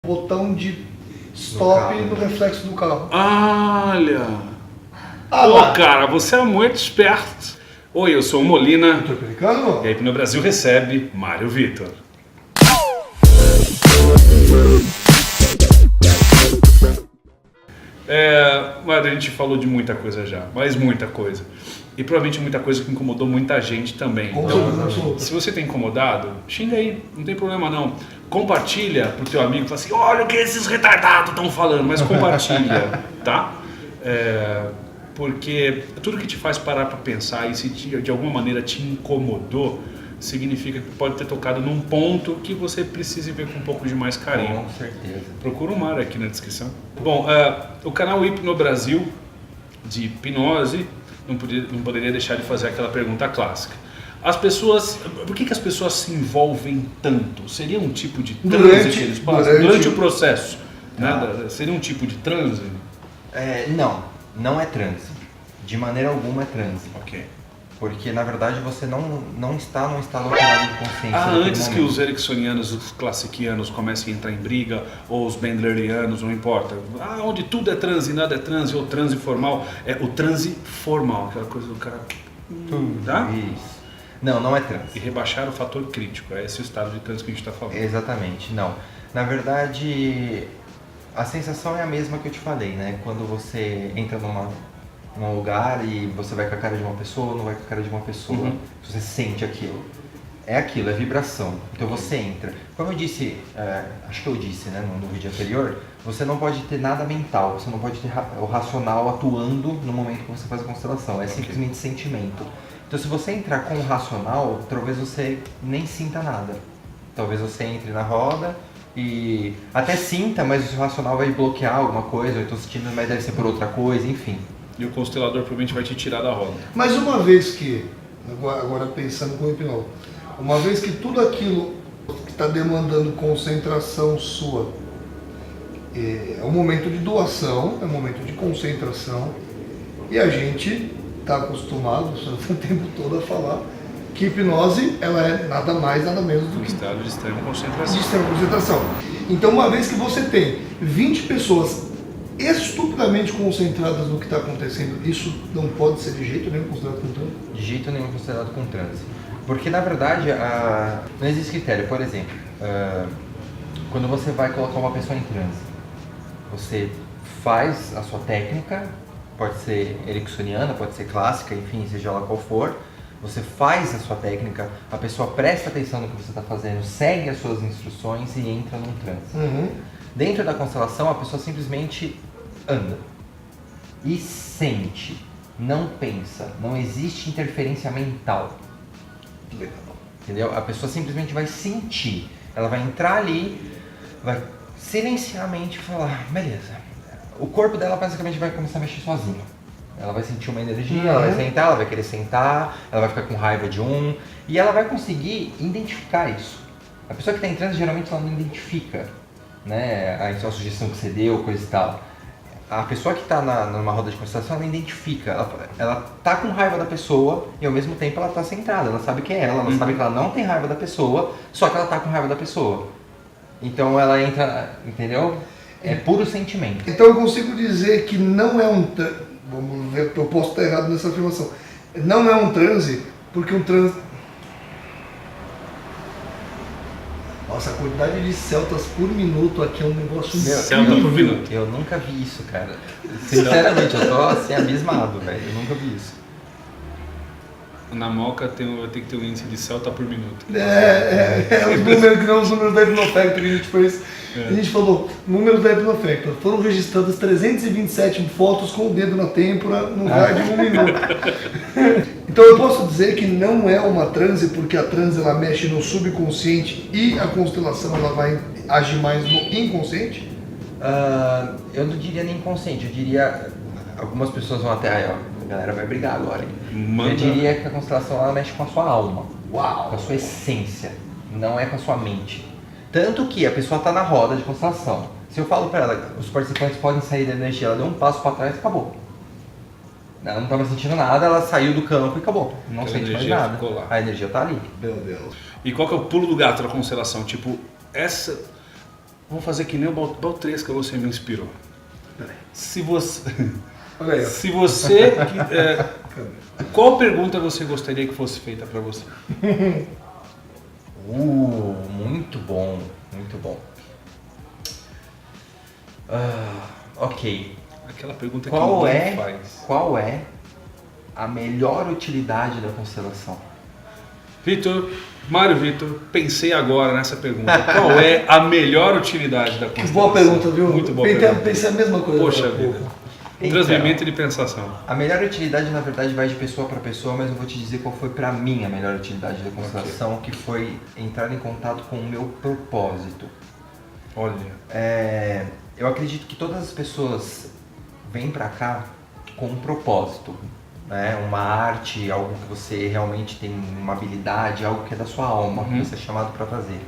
botão de stop no reflexo do carro. Olha! Lá. Cara, você é muito esperto. Oi, eu sou o Molina. Tô brincando? E a Hipno Brasil recebe Mário Vitor. Mas a gente falou de muita coisa já, mas muita coisa. E provavelmente muita coisa que incomodou muita gente também. Então, se você tem incomodado, xinga aí, não tem problema não. Compartilha pro teu amigo, fala assim, olha o que esses retardados estão falando, mas compartilha, tá? Porque tudo que te faz parar para pensar e se de alguma maneira te incomodou, significa que pode ter tocado num ponto que você precise ver com um pouco de mais carinho. Com certeza. Procura o Mário aqui na descrição. Bom, o canal Hipno Brasil, de hipnose, não poderia deixar de fazer aquela pergunta clássica. Por que as pessoas se envolvem tanto? Seria um tipo de transe que eles passam? Durante o processo, né? Seria um tipo de transe? Não é transe. De maneira alguma é transe. Ok. Porque, na verdade, você não está num estado alterado de consciência. Antes que os ericksonianos, os classicianos comecem a entrar em briga, ou os bendlerianos, não importa. Onde tudo é transe, nada é transe, ou transe formal, é o transe formal, aquela coisa do cara... Tá? Isso. Não é transe. E rebaixar o fator crítico, é esse o estado de transe que a gente está falando. Exatamente, não. Na verdade, a sensação é a mesma que eu te falei, né? Quando você entra num lugar e você vai com a cara de uma pessoa, não vai com a cara de uma pessoa, você sente aquilo. É aquilo, é vibração. Então você entra. Como eu disse, acho que eu disse, né, no vídeo anterior, você não pode ter nada mental, você não pode ter o racional atuando no momento que você faz a constelação, é simplesmente sentimento. Então se você entrar com o racional, talvez você nem sinta nada. Talvez você entre na roda e até sinta, mas o seu racional vai bloquear alguma coisa, ou então sentindo, mas deve ser por outra coisa, enfim. E o constelador provavelmente vai te tirar da roda. Mas uma vez que, agora pensando com o hipnose, uma vez que tudo aquilo que está demandando concentração sua é um momento de doação, é um momento de concentração, e a gente está acostumado o tempo todo a falar que hipnose ela é nada mais, nada menos do que estado de extrema concentração. De extrema concentração. Então, uma vez que você tem 20 pessoas estupidamente concentradas no que está acontecendo, isso não pode ser de jeito nenhum considerado com transe? De jeito nenhum considerado com transe. Porque na verdade não existe critério. Por exemplo, quando você vai colocar uma pessoa em transe, você faz a sua técnica, pode ser ericksoniana, pode ser clássica, enfim, seja lá qual for, você faz a sua técnica, a pessoa presta atenção no que você está fazendo, segue as suas instruções e entra num transe. Dentro da constelação, a pessoa simplesmente anda e sente, não pensa, não existe interferência mental. Entendeu? A pessoa simplesmente vai sentir, ela vai entrar ali, vai silenciosamente falar, beleza. O corpo dela basicamente vai começar a mexer sozinho. Ela vai sentir uma energia, ela vai sentar, ela vai querer sentar, ela vai ficar com raiva de e ela vai conseguir identificar isso. A pessoa que está em transe geralmente ela não identifica, né, a sugestão que você deu, coisa e tal. A pessoa que está numa roda de constelação, ela identifica, ela tá com raiva da pessoa e ao mesmo tempo ela está centrada, ela sabe que é ela sabe que ela não tem raiva da pessoa, só que ela tá com raiva da pessoa. Então ela entra, entendeu? É puro sentimento. Então eu consigo dizer que não é um transe, vamos ver, eu posso estar errado nessa afirmação, não é um transe, porque um transe... Nossa, a quantidade de celtas por minuto aqui é um negócio Celta por minuto. Eu nunca vi isso, cara. Sinceramente, eu tô assim abismado, velho. Eu nunca vi isso. Na Moca tem que ter um índice de celta por minuto. Os números que não os números da Hipnofactor que a gente fez. A gente falou, números da Hipnofactor. Foram registradas 327 fotos com o dedo na têmpora no raio de 1 minuto. Então eu posso dizer que não é uma transe, porque a transe ela mexe no subconsciente e a constelação ela vai agir mais no inconsciente? Eu não diria nem inconsciente, eu diria... Algumas pessoas vão até... a galera vai brigar agora, hein? Eu diria que a constelação ela mexe com a sua alma. Uau! Com a sua essência, não é com a sua mente. Tanto que a pessoa está na roda de constelação. Se eu falo para ela, os participantes podem sair da energia, ela deu um passo para trás e acabou. Ela não estava sentindo nada, ela saiu do campo e acabou. Não sente mais nada. A energia está ali. Meu Deus. E qual que é o pulo do gato da constelação? Tipo, Vou fazer que nem o Baltresca, você me inspirou. Se você... Olha aí, ó. Se você... qual pergunta você gostaria que fosse feita para você? Muito bom, muito bom. Ok. Aquela pergunta que Qual ninguém faz. Qual é a melhor utilidade da constelação? Mário Vitor, pensei agora nessa pergunta. Qual é a melhor utilidade da Que constelação? boa pergunta, viu? Muito boa pergunta. Pensei a mesma coisa. Poxa agora há vida. pouco. Então, Transmimento de pensação. A melhor utilidade, na verdade, vai de pessoa para pessoa, mas eu vou te dizer qual foi para mim a melhor utilidade da constelação, que foi entrar em contato com o meu propósito. Olha. Eu acredito que todas as pessoas vêm para cá com um propósito, né? Uma arte, algo que você realmente tem uma habilidade, algo que é da sua alma, que você é chamado para fazer.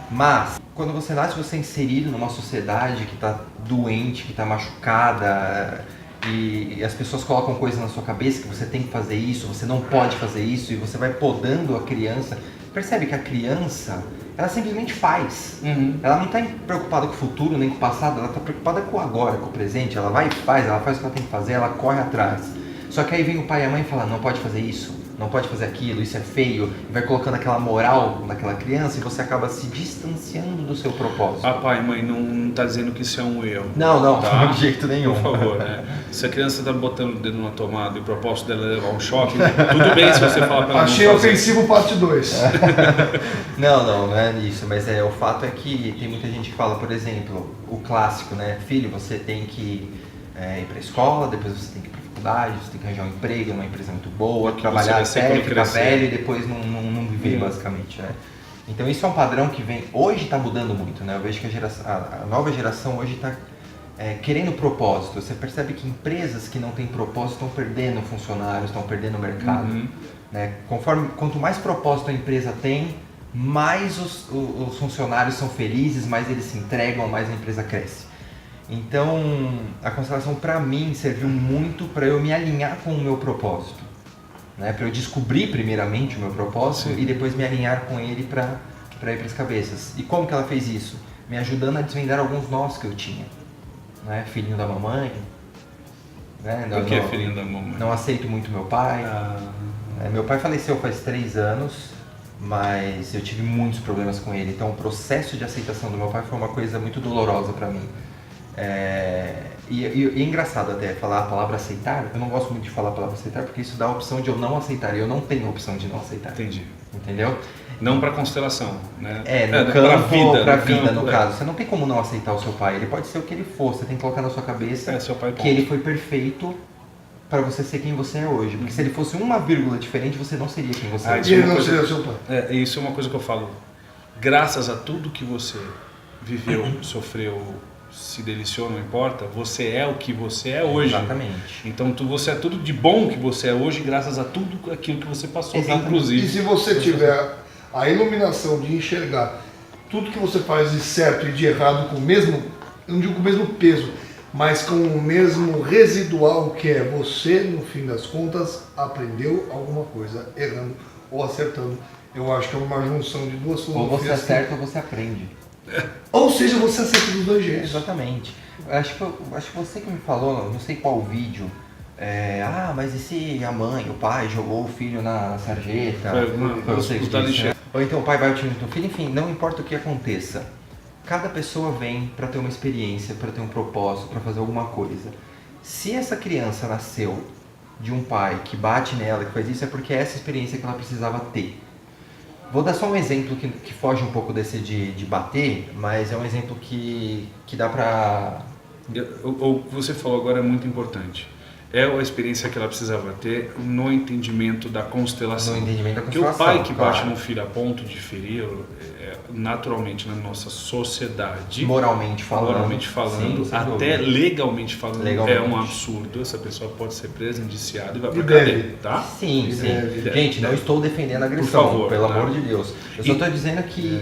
Mas, quando você nasce, você é inserido numa sociedade que está doente, que está machucada, e as pessoas colocam coisas na sua cabeça que você tem que fazer isso, você não pode fazer isso, e você vai podando a criança. Percebe que a criança, ela simplesmente faz. Ela não está preocupada com o futuro nem com o passado, ela está preocupada com o agora, com o presente. Ela vai e faz, ela faz o que ela tem que fazer, ela corre atrás. Só que aí vem o pai e a mãe e fala, não pode fazer isso, não pode fazer aquilo, isso é feio, e vai colocando aquela moral naquela criança e você acaba se distanciando do seu propósito. Pai e mãe, não tá dizendo que isso é um erro. Não, tá? de jeito nenhum. Por favor, né? Se a criança tá botando o dedo na tomada e o propósito dela é levar um choque, tudo bem se você falar pra ela Achei não fazer. ofensivo parte 2. Não é isso, mas o fato é que tem muita gente que fala, por exemplo, o clássico, né? Filho, você tem que ir pra escola, depois você tem que ir pra faculdade, você tem que arranjar um emprego numa empresa muito boa, Que trabalhar você vai ser até quando ficar crescer. velho e depois não viver, basicamente, né? Então isso é um padrão que vem, hoje está mudando muito, né? Eu vejo que a nova geração hoje está querendo propósito. Você percebe que empresas que não têm propósito estão perdendo funcionários, estão perdendo mercado. Né? Quanto mais propósito a empresa tem, mais os funcionários são felizes, mais eles se entregam, mais a empresa cresce. Então, a constelação para mim serviu muito para eu me alinhar com o meu propósito, né? Para eu descobrir primeiramente o meu propósito e depois me alinhar com ele para ir para as cabeças. E como que ela fez isso? Me ajudando a desvendar alguns nós que eu tinha, né? Filhinho da mamãe, né? O que é filhinho da mamãe? Não aceito muito meu pai. Meu pai faleceu faz 3 anos, mas eu tive muitos problemas com ele. Então, o processo de aceitação do meu pai foi uma coisa muito dolorosa para mim. E é engraçado até falar a palavra aceitar. Eu não gosto muito de falar a palavra aceitar porque isso dá a opção de eu não aceitar e eu não tenho a opção de não aceitar. Entendi. Entendeu? Não para constelação, né? No campo, pra vida, no campo, caso. Você não tem como não aceitar o seu pai. Ele pode ser o que ele for. Você tem que colocar na sua cabeça seu pai, que ele foi perfeito para você ser quem você é hoje. Porque se ele fosse uma vírgula diferente, você não seria quem você é. E ele não seria seu pai. Isso é uma coisa que eu falo. Graças a tudo que você viveu, sofreu, se deliciou, não importa, você é o que você é hoje. Exatamente. Então você é tudo de bom que você é hoje graças a tudo aquilo que você passou, inclusive. E se você tiver a iluminação de enxergar tudo que você faz de certo e de errado com o mesmo, eu não digo com o mesmo peso, mas com o mesmo residual que é você, no fim das contas, aprendeu alguma coisa errando ou acertando. Eu acho que é uma junção de duas filosofias. Ou você acerta ou você aprende. Ou seja, você acerta dos dois jeitos. Exatamente. Acho que você que me falou, não sei qual vídeo, mas e se a mãe, o pai jogou o filho na sarjeta? Foi você que disse, né? Ou então o pai vai utilizar o filho, enfim, não importa o que aconteça. Cada pessoa vem para ter uma experiência, para ter um propósito, para fazer alguma coisa. Se essa criança nasceu de um pai que bate nela, que faz isso, é porque é essa experiência que ela precisava ter. Vou dar só um exemplo que foge um pouco desse de bater, mas é um exemplo que dá pra... O que você falou agora é muito importante. É a experiência que ela precisava ter no entendimento da constelação. No entendimento da Porque constelação, o pai que bate claro. no filho a ponto de ferir, naturalmente na nossa sociedade, Moralmente falando, sim, até legalmente falando, Legalmente. é um absurdo. Essa pessoa pode ser presa, indiciada e vai E pra deve. cadeia, tá? Sim. Gente, não estou defendendo a agressão, Por favor, pelo tá? amor de Deus. Eu só estou dizendo que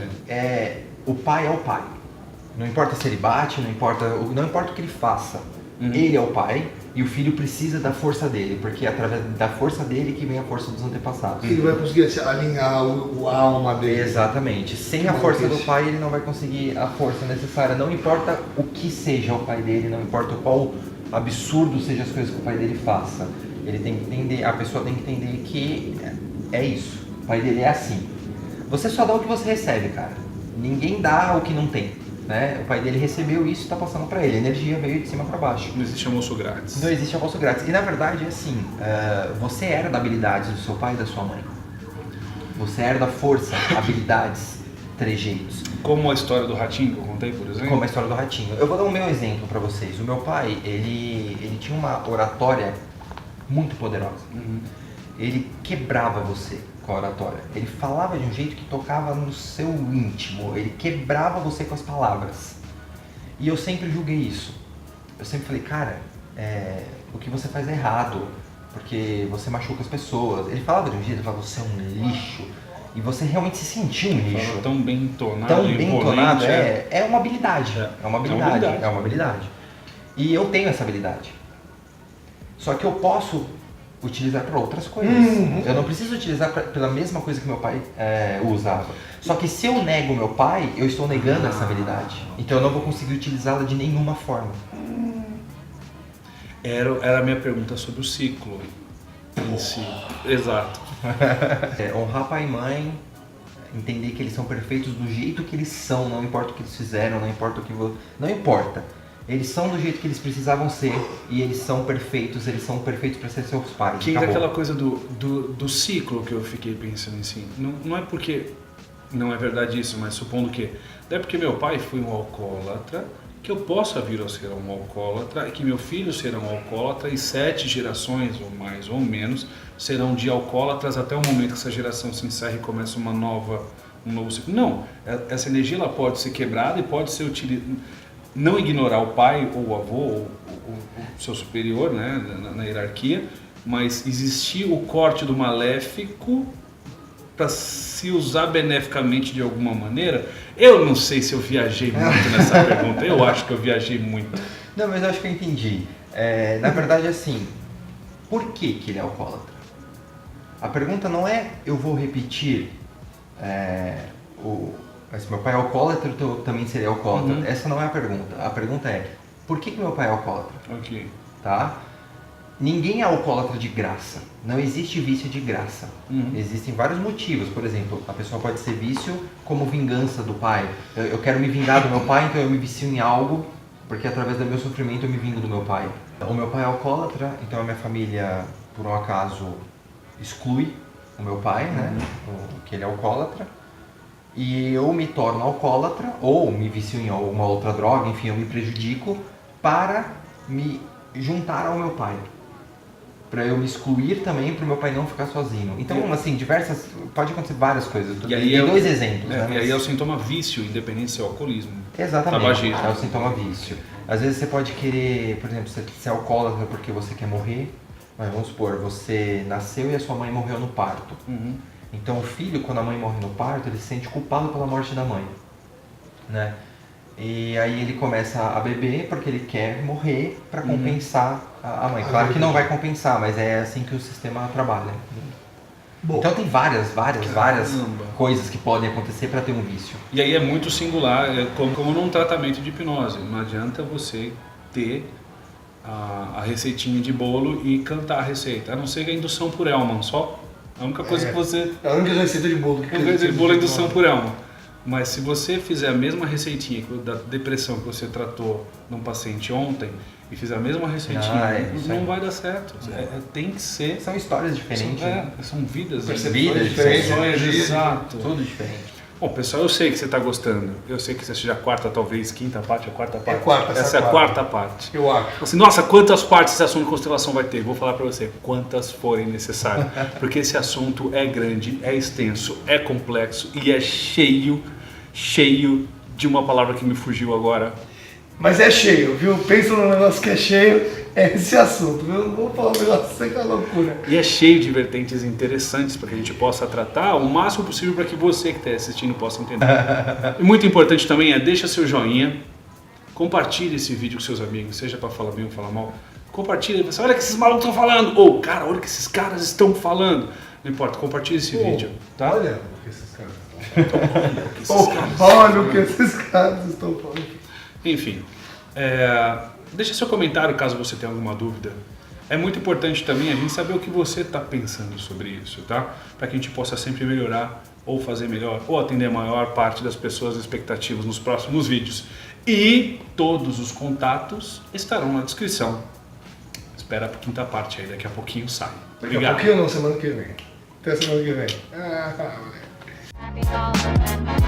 o pai é o pai. Não importa se ele bate, não importa o que ele faça. Ele é o pai e o filho precisa da força dele, porque é através da força dele que vem a força dos antepassados. Ele vai conseguir alinhar a alma dele. Exatamente. Sem a força do pai, ele não vai conseguir a força necessária. Não importa o que seja o pai dele, não importa qual absurdo seja as coisas que o pai dele faça. Ele tem que entender, a pessoa tem que entender que é isso. O pai dele é assim. Você só dá o que você recebe, cara. Ninguém dá o que não tem. Né? O pai dele recebeu isso e está passando para ele. A energia veio de cima para baixo. Não existe almoço grátis. Não existe almoço grátis. E na verdade é assim, você herda habilidades do seu pai e da sua mãe. Você herda força, habilidades, trejeitos. Como a história do ratinho que eu contei, por exemplo? Como a história do ratinho. Eu vou dar o meu exemplo para vocês. O meu pai, ele tinha uma oratória muito poderosa. Ele quebrava você com a oratória. Ele falava de um jeito que tocava no seu íntimo. Ele quebrava você com as palavras. E eu sempre julguei isso. Eu sempre falei, cara, o que você faz é errado, porque você machuca as pessoas. Ele falava de um jeito, ele falava, você é um lixo. E você realmente se sentiu um lixo. Fala tão bem entonado, tão bem entonado, imponente, é uma habilidade. É uma habilidade. É uma habilidade. E eu tenho essa habilidade. Só que eu posso utilizar para outras coisas. Eu não preciso utilizar pela mesma coisa que meu pai usava. Só que se eu nego meu pai, eu estou negando essa habilidade. Então eu não vou conseguir utilizá-la de nenhuma forma. Era a minha pergunta sobre o ciclo em si. Exato. Honrar pai e mãe, entender que eles são perfeitos do jeito que eles são, não importa o que eles fizeram, não importa o que não importa. Eles são do jeito que eles precisavam ser e eles são perfeitos para ser seus pais. Que é aquela coisa do ciclo que eu fiquei pensando em si. Não é porque não é verdade isso, mas supondo que não é porque meu pai foi um alcoólatra que eu possa vir a ser um alcoólatra e que meu filho será um alcoólatra e 7 gerações ou mais ou menos serão de alcoólatras até o momento que essa geração se encerra e começa um novo ciclo. Não, essa energia ela pode ser quebrada e pode ser utilizada. Não ignorar o pai ou o avô ou o seu superior, né, na hierarquia, mas existir o corte do maléfico para se usar beneficamente de alguma maneira. Eu não sei se eu viajei muito nessa pergunta, eu acho que eu viajei muito. Não, mas eu acho que eu entendi. Na verdade, assim, por que ele é alcoólatra? A pergunta não é eu vou repetir mas meu pai é alcoólatra, eu também seria alcoólatra. Essa não é a pergunta. A pergunta é, por que meu pai é alcoólatra? Ok. Tá? Ninguém é alcoólatra de graça. Não existe vício de graça. Existem vários motivos. Por exemplo, a pessoa pode ser vício como vingança do pai. Eu quero me vingar do meu pai, então eu me vicio em algo, porque através do meu sofrimento eu me vingo do meu pai. O meu pai é alcoólatra, então a minha família, por um acaso, exclui o meu pai, né? Que ele é alcoólatra. E eu me torno alcoólatra, ou me vicio em alguma outra droga, enfim, eu me prejudico para me juntar ao meu pai. Para eu me excluir também, para o meu pai não ficar sozinho. Então, assim, pode acontecer várias coisas. E aí tem 2 exemplos, né? E aí é o sintoma vício, independente se é alcoolismo. Exatamente, tabagismo. é o sintoma vício. Às vezes você pode querer, por exemplo, ser alcoólatra porque você quer morrer, mas vamos supor, você nasceu e a sua mãe morreu no parto. Então o filho, quando a mãe morre no parto, ele se sente culpado pela morte da mãe, né? E aí ele começa a beber porque ele quer morrer para compensar a mãe. Claro que não vai compensar, mas é assim que o sistema trabalha. Bom, então tem várias coisas que podem acontecer para ter um vício. E aí é muito singular, como num tratamento de hipnose. Não adianta você ter a receitinha de bolo e cantar a receita, a não ser que a indução por Elman, só. A única coisa que você... A única receita de bolo. A receita de bolo é indução por Elman. Mas se você fizer a mesma receitinha da depressão que você tratou num paciente ontem e fizer a mesma receitinha, não vai dar certo. Tem que ser... São histórias diferentes. São vidas diferentes. Exato. Tudo diferente. Bom, pessoal, eu sei que você está gostando. Eu sei que essa seja a quarta, talvez quinta parte, a quarta parte. Essa é a quarta parte. Eu acho. Assim, nossa, quantas partes esse assunto de constelação vai ter? Vou falar para você, quantas forem necessárias. Porque esse assunto é grande, é extenso, é complexo e é cheio de uma palavra que me fugiu agora. Mas é cheio, viu? Pensa num negócio que é cheio, é esse assunto, viu? Não vou falar um negócio sem que é loucura. E é cheio de vertentes interessantes para que a gente possa tratar o máximo possível para que você que está assistindo possa entender. E muito importante também deixa seu joinha, Compartilhe esse vídeo com seus amigos, seja para falar bem ou falar mal. Compartilhe, você olha o que esses malucos estão falando. Ou, cara, olha o que esses caras estão falando. Não importa, compartilhe esse vídeo, tá? Olha o que esses caras estão falando. Olha o que esses caras estão falando. Enfim, deixa seu comentário caso você tenha alguma dúvida. É muito importante também a gente saber o que você está pensando sobre isso, tá? Para que a gente possa sempre melhorar ou fazer melhor ou atender a maior parte das pessoas expectativas nos próximos vídeos. E todos os contatos estarão na descrição. Espera a quinta parte aí, daqui a pouquinho sai. Daqui a pouquinho não, semana que vem. Até semana que vem. Happy Halloween.